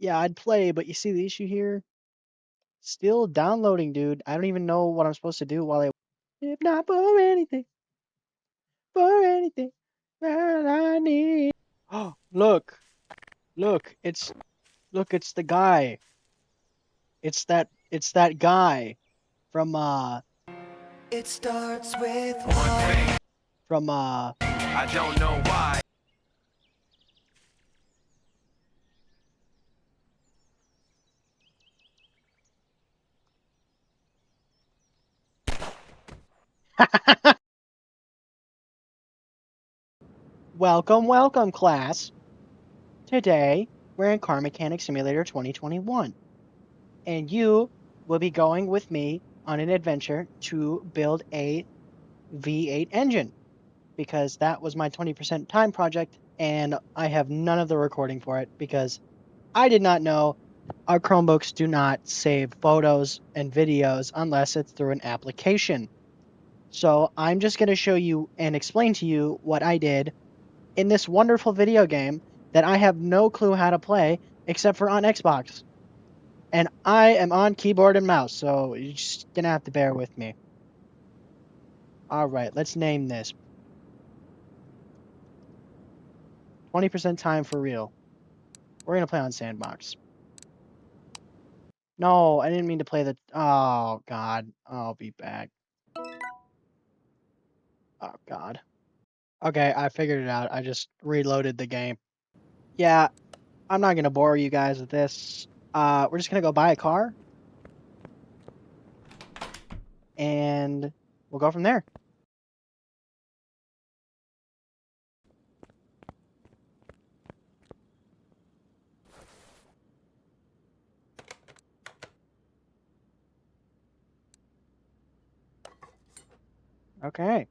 Yeah, I'd play, but you see the issue here? Still downloading, dude. I don't even know what I'm supposed to do while I... If not for anything that I need. Oh, look, it's the guy. It's that guy from It starts with from I don't know why. welcome class. Today we're in Car Mechanic Simulator 2021, and you will be going with me on an adventure to build a V8 engine because that was my 20% time project, and I have none of the recording for it because I did not know our Chromebooks do not save photos and videos unless it's through an application. So I'm just going to show you and explain to you what I did in this wonderful video game that I have no clue how to play except for on Xbox. And I am on keyboard and mouse, so you're just going to have to bear with me. All right, let's name this 20% time for real. We're going to play on Sandbox. No, I didn't mean to play the... Oh, God. I'll be back. Oh, God. Okay, I figured it out. I just reloaded the game. Yeah, I'm not going to bore you guys with this. We're just going to go buy a car. And we'll go from there. Okay.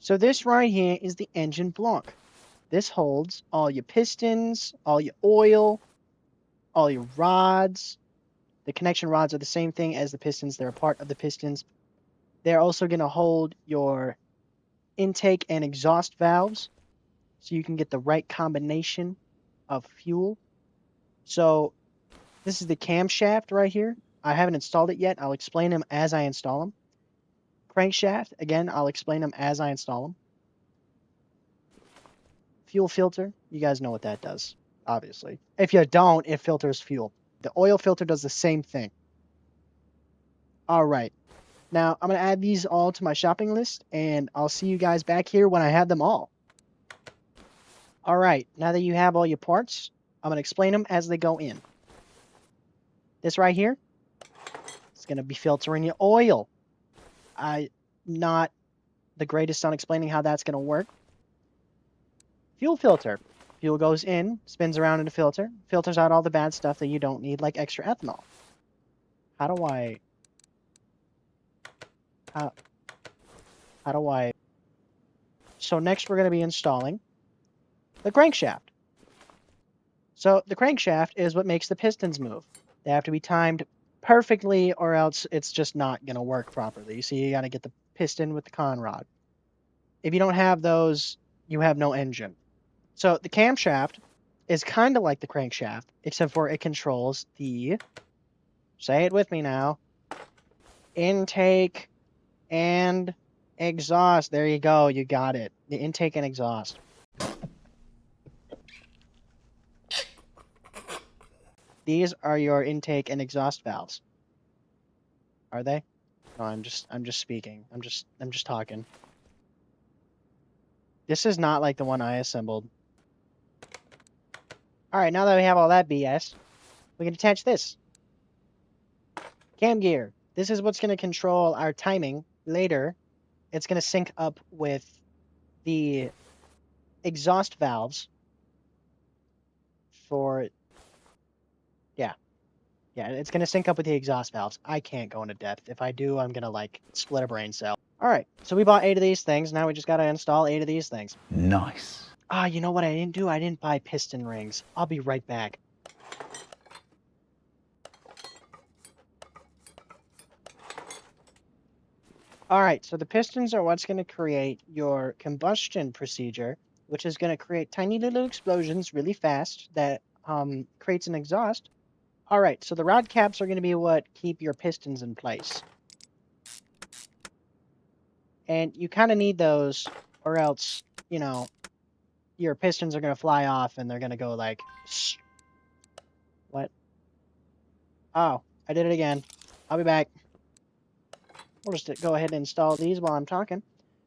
So this right here is the engine block. This holds all your pistons, all your oil, all your rods. The connection rods are the same thing as the pistons. They're a part of the pistons. They're also going to hold your intake and exhaust valves so you can get the right combination of fuel. So this is the camshaft right here. I haven't installed it yet. I'll explain them as I install them. Crankshaft, again, I'll explain them as I install them. Fuel filter, you guys know what that does, obviously. If you don't, it filters fuel. The oil filter does the same thing. All right. Now, I'm going to add these all to my shopping list, and I'll see you guys back here when I have them all. All right. Now that you have all your parts, I'm going to explain them as they go in. This right here is going to be filtering your oil. I'm not the greatest on explaining how that's going to work. Fuel filter. Fuel goes in, spins around in the filter, filters out all the bad stuff that you don't need, like extra ethanol. How do I... How do I... So next we're going to be installing the crankshaft. So the crankshaft is what makes the pistons move. They have to be timed perfectly or else it's just not going to work properly. So you got to get the piston with the con rod. If you don't have those, you have no engine. So the camshaft is kind of like the crankshaft, except for it controls the... Say it with me now. Intake and exhaust. There you go. You got it. The intake and exhaust. These are your intake and exhaust valves. Are they? No, I'm just speaking. I'm just talking. This is not like the one I assembled. All right, now that we have all that BS, we can attach this. Cam gear. This is what's going to control our timing later. It's going to sync up with the exhaust valves for... Yeah, it's going to sync up with the exhaust valves. I can't go into depth. If I do, I'm going to, like, split a brain cell. All right, so we bought 8 of these things. Now we just got to install 8 of these things. Nice. Ah, you know what I didn't do? I didn't buy piston rings. I'll be right back. All right, so the pistons are what's going to create your combustion procedure, which is going to create tiny little explosions really fast that creates an exhaust. All right, so the rod caps are going to be what keep your pistons in place. And you kind of need those, or else, you know, your pistons are going to fly off and they're going to go like... What? Oh, I did it again. I'll be back. We'll just go ahead and install these while I'm talking.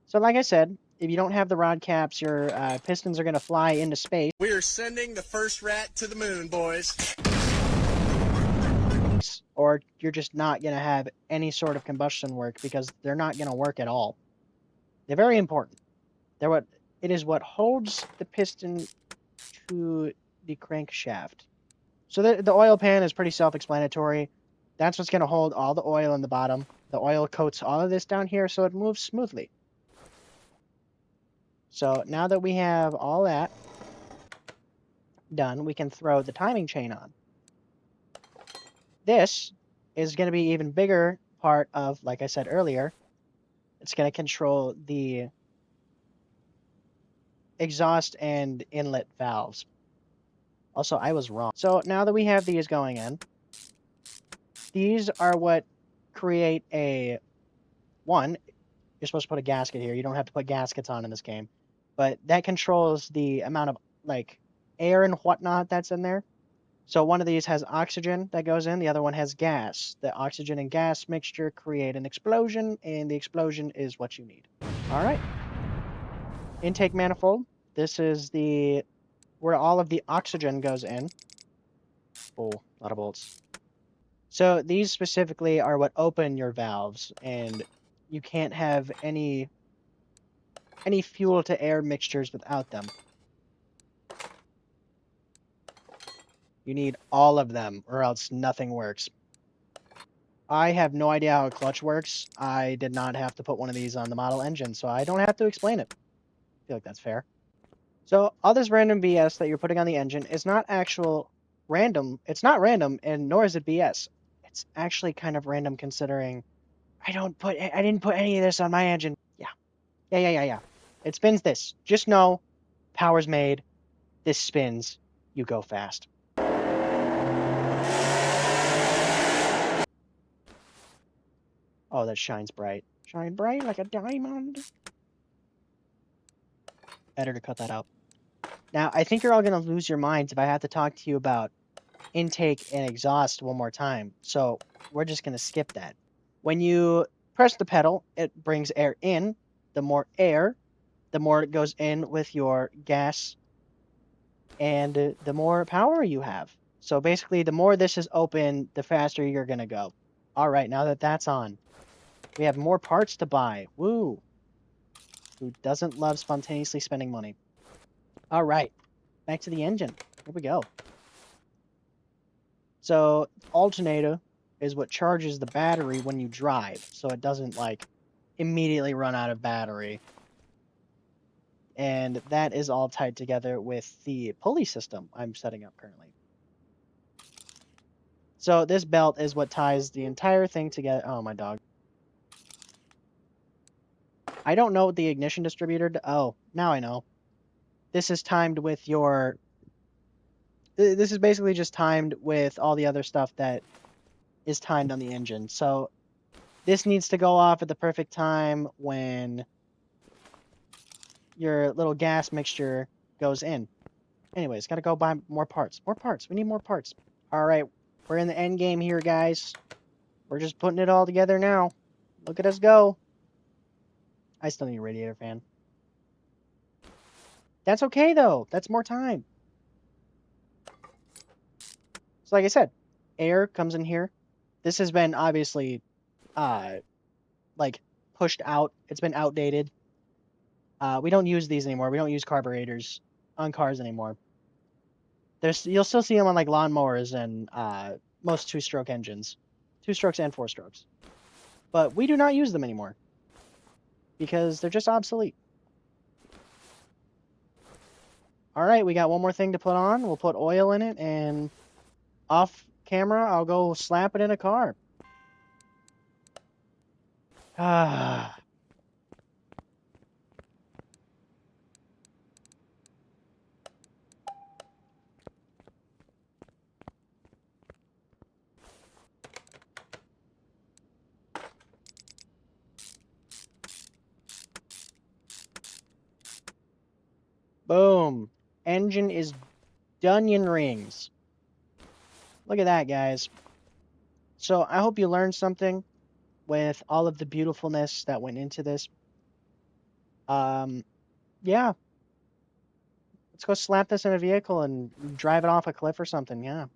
So like I said, if you don't have the rod caps, your pistons are going to fly into space. We are sending the first rat to the moon, boys. Or you're just not going to have any sort of combustion work because they're not going to work at all. They're very important. It is what holds the piston to the crankshaft. So the oil pan is pretty self-explanatory. That's what's going to hold all the oil in the bottom. The oil coats all of this down here so it moves smoothly. So now that we have all that done, we can throw the timing chain on. This is going to be even bigger part of, like I said earlier, it's going to control the exhaust and inlet valves. Also, I was wrong. So now that we have these going in, these are what create a... One, you're supposed to put a gasket here. You don't have to put gaskets on in this game. But that controls the amount of, like, air and whatnot that's in there. So one of these has oxygen that goes in, the other one has gas. The oxygen and gas mixture create an explosion, and the explosion is what you need. All right. Intake manifold. This is the where all of the oxygen goes in. Oh, a lot of bolts. So these specifically are what open your valves, and you can't have any fuel to air mixtures without them. You need all of them, or else nothing works. I have no idea how a clutch works. I did not have to put one of these on the model engine, so I don't have to explain it. I feel like that's fair. So all this random BS that you're putting on the engine is not actual random. It's not random, and nor is it BS. It's actually kind of random considering I didn't put any of this on my engine. Yeah. It spins this. Just know, power's made. This spins. You go fast. Oh, that shines bright. Shine bright like a diamond. Better to cut that out. Now, I think you're all going to lose your minds if I have to talk to you about intake and exhaust one more time. So we're just going to skip that. When you press the pedal, it brings air in. The more air, the more it goes in with your gas, and the more power you have. So basically, the more this is open, the faster you're going to go. All right, now that that's on, we have more parts to buy. Woo! Who doesn't love spontaneously spending money? All right, back to the engine. Here we go. So, alternator is what charges the battery when you drive, so it doesn't, like, immediately run out of battery. And that is all tied together with the pulley system I'm setting up currently. So this belt is what ties the entire thing together. Oh, my dog. I don't know what the ignition distributor... Oh, now I know. This is timed with your... This is basically just timed with all the other stuff that is timed on the engine. So this needs to go off at the perfect time when your little gas mixture goes in. Anyways, gotta go buy more parts. More parts. We need more parts. All right, we're in the end game here, guys. We're just putting it all together now. Look at us go. I still need a radiator fan. That's okay, though. That's more time. So like I said, air comes in here. This has been obviously, like, pushed out. It's been outdated. We don't use these anymore. We don't use carburetors on cars anymore. You'll still see them on, like, lawnmowers and most two-stroke engines. Two-strokes and four-strokes. But we do not use them anymore. Because they're just obsolete. Alright, we got one more thing to put on. We'll put oil in it, and off camera, I'll go slap it in a car. Ah. Boom. Engine is Dunyan rings. Look at that, guys. So I hope you learned something with all of the beautifulness that went into this. Yeah. Let's go slap this in a vehicle and drive it off a cliff or something. Yeah.